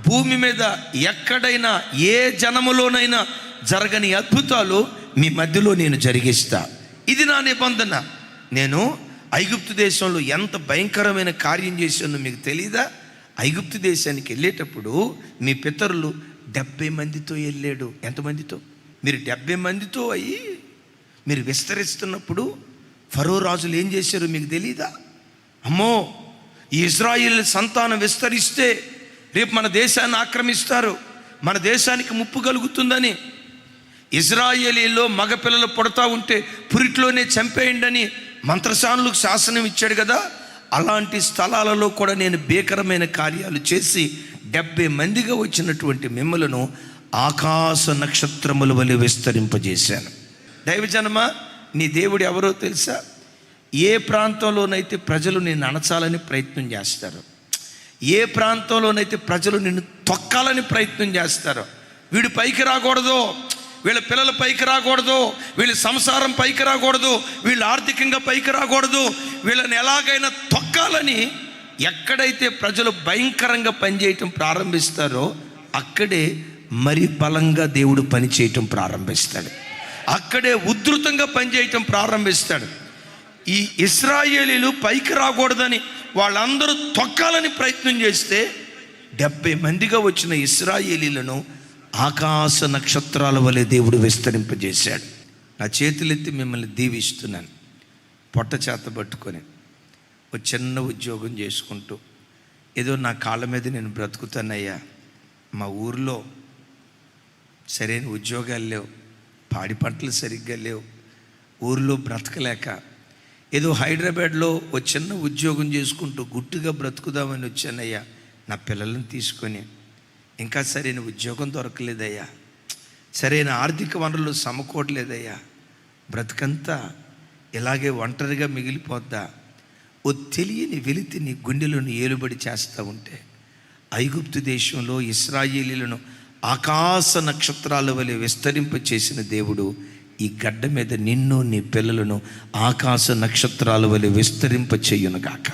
భూమి మీద ఎక్కడైనా ఏ జనములోనైనా జరగని అద్భుతాలు మీ మధ్యలో నేను జరిగిస్తా. ఇది నా నిబంధన. నేను ఐగుప్తు దేశంలో ఎంత భయంకరమైన కార్యం చేశానో మీకు తెలీదా? ఐగుప్తు దేశానికి వెళ్ళేటప్పుడు మీ పితరులు 70 మందితో వెళ్ళాడు. ఎంతమందితో? మీరు 70 మందితో అయ్యి మీరు విస్తరిస్తున్నప్పుడు ఫరో రాజులు ఏం చేశారు మీకు తెలీదా? అమ్మో, ఈ ఇశ్రాయేలు సంతానం విస్తరిస్తే రేపు మన దేశాన్ని ఆక్రమిస్తారు, మన దేశానికి ముప్పు కలుగుతుందని ఇశ్రాయేలీలో మగపిల్లలు పుడతా ఉంటే పురిట్లోనే చంపేయండి అని మంత్రశానులకు శాసనం ఇచ్చాడు కదా. అలాంటి స్థలాలలో కూడా నేను భీకరమైన కార్యాలు చేసి 70 మందిగా వచ్చినటువంటి మిమ్మలను ఆకాశ నక్షత్రముల వలె విస్తరింపజేశాను. దైవజనమా, నీ దేవుడు ఎవరో తెలుసా? ఏ ప్రాంతంలోనైతే ప్రజలు నిన్ను అణచాలని ప్రయత్నం చేస్తారో, ఏ ప్రాంతంలోనైతే ప్రజలు నిన్ను తొక్కాలని ప్రయత్నం చేస్తారో, వీడు పైకి రాకూడదు, వీళ్ళ పిల్లల పైకి రాకూడదు, వీళ్ళ సంసారం పైకి రాకూడదు, వీళ్ళు ఆర్థికంగా పైకి రాకూడదు, వీళ్ళని ఎలాగైనా తొక్కాలని ఎక్కడైతే ప్రజలు భయంకరంగా పనిచేయటం ప్రారంభిస్తారో అక్కడే మరి బలంగా దేవుడు పనిచేయటం ప్రారంభిస్తాడు. అక్కడే ఉధృతంగా పనిచేయటం ప్రారంభిస్తాడు. ఈ ఇశ్రాయేలీలు పైకి రాకూడదని వాళ్ళందరూ తొక్కాలని ప్రయత్నం చేస్తే 70 మందిగా వచ్చిన ఇశ్రాయేలీలను ఆకాశ నక్షత్రాల వలె దేవుడు విస్తరింపజేశాడు. నా చేతులెత్తి మిమ్మల్ని దీవిస్తున్నాను. పొట్ట చేత పట్టుకొని ఒక చిన్న ఉద్యోగం చేసుకుంటూ ఏదో నా కాళ్ళ మీద నేను బ్రతుకుతానయ్యా. మా ఊరిలో సరైన ఉద్యోగాలు లేవు, పాడి పంటలు సరిగ్గా లేవు, ఊరిలో బ్రతకలేక ఏదో హైదరాబాద్లో ఒక చిన్న ఉద్యోగం చేసుకుంటూ గుట్టుగా బ్రతుకుదామని వచ్చానయ్యా. నా పిల్లలను తీసుకొని ఇంకా సరైన ఉద్యోగం దొరకలేదయ్యా, సరైన ఆర్థిక వనరులు సమకూడలేదయ్యా, బ్రతుకంతా ఇలాగే ఒంటరిగా మిగిలిపోద్దా? ఓ తెలియని వెలితి నీ గుండెలను ఏలుబడి చేస్తూ ఉంటే ఐగుప్తు దేశంలో ఇశ్రాయేలీలను ఆకాశ నక్షత్రాల వలె విస్తరింప చేసిన దేవుడు ఈ గడ్డ మీద నిన్ను నీ పిల్లలను ఆకాశ నక్షత్రాల వలె విస్తరింప చేయునుగాక.